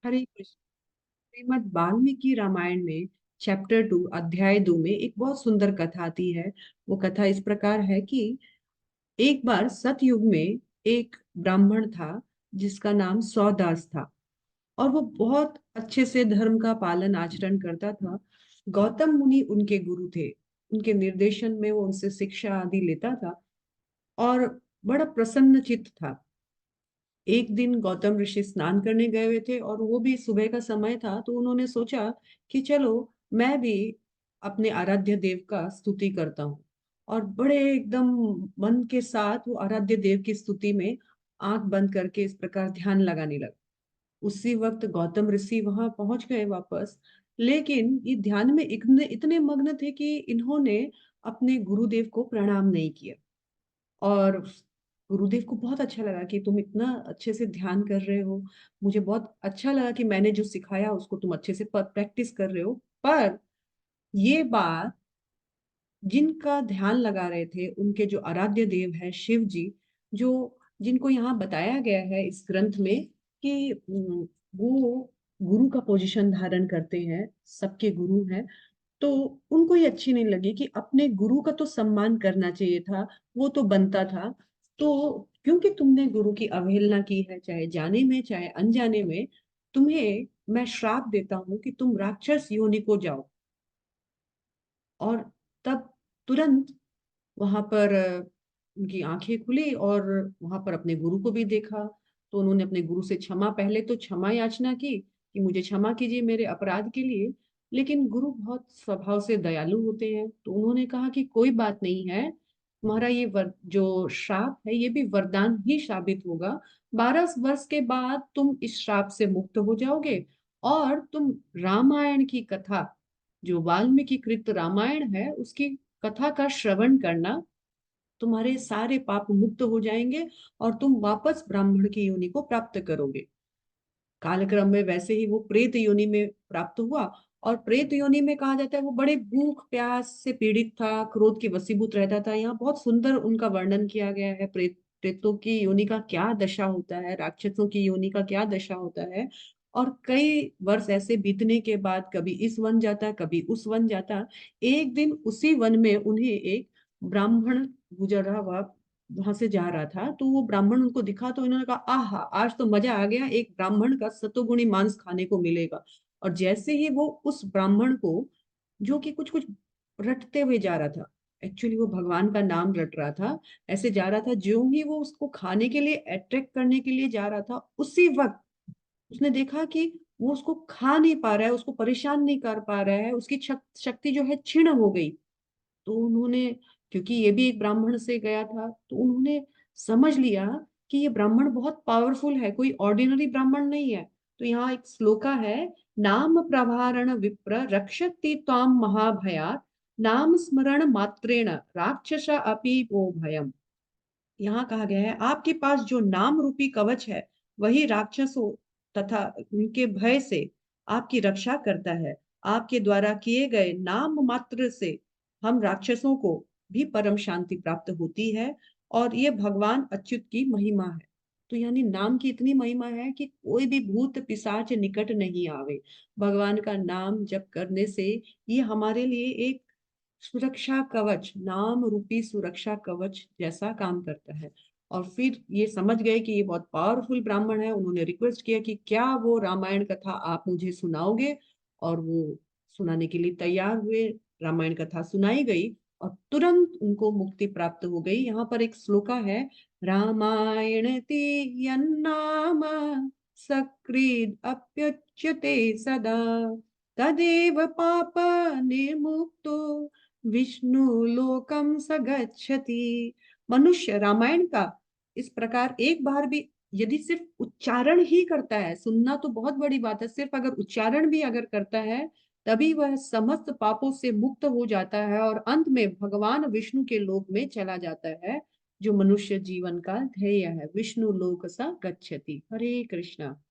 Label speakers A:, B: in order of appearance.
A: हरे कृष्ण। श्रीमद् वाल्मीकि रामायण में चैप्टर 2 अध्याय 2 में एक बहुत सुंदर कथा आती है। वो कथा इस प्रकार है कि एक बार सतयुग में एक ब्राह्मण था जिसका नाम सौदास था। और वो बहुत अच्छे से धर्म का पालन आचरण करता था। गौतम मुनि उनके गुरु थे। उनके निर्देशन में वो उनसे शिक्षा आदि लेता था और बड़ा प्रसन्न चित्त था। एक दिन गौतम ऋषि स्नान करने गए हुए थे और वो भी सुबह का समय था, तो उन्होंने सोचा कि चलो मैं भी अपने आराध्य देव का स्तुति करता हूँ। और बड़े एकदम मन के साथ वो आराध्य देव की स्तुति में आंख बंद करके इस प्रकार ध्यान लगाने लगे। उसी वक्त गौतम ऋषि वहां पहुंच गए वापस। लेकिन ये ध्यान में इतने इतने मग्न थे कि इन्होंने अपने गुरुदेव को प्रणाम नहीं किया। और गुरुदेव को बहुत अच्छा लगा कि तुम इतना अच्छे से ध्यान कर रहे हो। मुझे बहुत अच्छा लगा कि मैंने जो सिखाया उसको तुम अच्छे से प्रैक्टिस कर रहे हो। पर ये बात जिनका ध्यान लगा रहे थे, उनके जो आराध्य देव है शिव जी, जो जिनको यहाँ बताया गया है इस ग्रंथ में कि वो गुरु का पोजीशन धारण करते हैं, सबके गुरु हैं। तो उनको ये अच्छी नहीं लगी कि अपने गुरु का तो सम्मान करना चाहिए था, वो तो बनता था। तो क्योंकि तुमने गुरु की अवहेलना की है, चाहे जाने में चाहे अनजाने में, तुम्हें मैं श्राप देता हूं कि तुम राक्षस योनि को जाओ। और तब तुरंत वहां पर उनकी आंखें खुली और वहां पर अपने गुरु को भी देखा। तो उन्होंने अपने गुरु से क्षमा, पहले तो क्षमा याचना की कि मुझे क्षमा कीजिए मेरे अपराध के लिए। लेकिन गुरु बहुत स्वभाव से दयालु होते हैं, तो उन्होंने कहा कि कोई बात नहीं है, तुम्हारा ये जो श्राप है ये भी वरदान ही साबित होगा। 12 वर्ष के बाद तुम इस श्राप से मुक्त हो जाओगे और तुम रामायण की कथा, जो वाल्मीकि कृत रामायण है उसकी कथा का श्रवण करना, तुम्हारे सारे पाप मुक्त हो जाएंगे और तुम वापस ब्राह्मण की योनि को प्राप्त करोगे। कालक्रम में वैसे ही वो प्रेत योनि में प्राप्त हुआ। और प्रेत योनि में कहा जाता है वो बड़े भूख प्यास से पीड़ित था, क्रोध के वशीभूत रहता था। यहाँ बहुत सुंदर उनका वर्णन किया गया है, प्रेतों की योनि का क्या दशा होता है, राक्षसों की योनि का क्या दशा होता है। और कई वर्ष ऐसे बीतने के बाद कभी इस वन जाता, कभी उस वन जाता। एक दिन उसी वन में उन्हें एक ब्राह्मण गुजरा हुआ वहां से जा रहा था, तो वो ब्राह्मण उनको दिखा, तो इन्होंने कहा आहा आज तो मजा आ गया, एक ब्राह्मण का सतोगुणी मांस खाने को मिलेगा। और जैसे ही वो उस ब्राह्मण को, जो कि कुछ कुछ रटते हुए जा रहा था, एक्चुअली वो भगवान का नाम रट रहा था, ऐसे जा रहा था, जो ही वो उसको खाने के लिए अट्रैक्ट करने के लिए जा रहा था, उसी वक्त उसने देखा कि वो उसको खा नहीं पा रहा है, उसको परेशान नहीं कर पा रहा है, उसकी शक्ति जो है क्षीण हो गई। तो उन्होंने, क्योंकि ये भी एक ब्राह्मण से गया था, तो उन्होंने समझ लिया कि ये ब्राह्मण बहुत पावरफुल है, कोई ऑर्डिनरी ब्राह्मण नहीं है। तो यहाँ एक श्लोका है, नाम प्रभारण विप्र रक्षति त्वाम महाभयात, नाम स्मरण मात्रेण राक्षस अपि वो भयम। यहाँ कहा गया है आपके पास जो नाम रूपी कवच है वही राक्षसों तथा उनके भय से आपकी रक्षा करता है। आपके द्वारा किए गए नाम मात्र से हम राक्षसों को भी परम शांति प्राप्त होती है। और ये भगवान अच्युत की महिमा है। तो यानी नाम की इतनी महिमा है कि कोई भी भूत पिशाच निकट नहीं आवे। भगवान का नाम जप करने से ये हमारे लिए एक सुरक्षा कवच, नाम रूपी सुरक्षा कवच जैसा काम करता है। और फिर ये समझ गए कि ये बहुत पावरफुल ब्राह्मण है, उन्होंने रिक्वेस्ट किया कि क्या वो रामायण कथा आप मुझे सुनाओगे। और वो सुनाने के लिए तैयार हुए। रामायण कथा सुनाई गई और तुरंत उनको मुक्ति प्राप्त हो गई। यहाँ पर एक श्लोका है, रामायण ती यन्नाम सकृद अप्युच्यते सदा, तदेव पाप निर्मुक्तो विष्णु लोकम स गच्छति। मनुष्य रामायण का इस प्रकार एक बार भी यदि सिर्फ उच्चारण ही करता है, सुनना तो बहुत बड़ी बात है, सिर्फ अगर उच्चारण भी अगर करता है, तभी वह समस्त पापों से मुक्त हो जाता है और अंत में भगवान विष्णु के लोक में चला जाता है, जो मनुष्य जीवन का ध्येय है, विष्णु लोक सा गच्छति। हरे कृष्णा।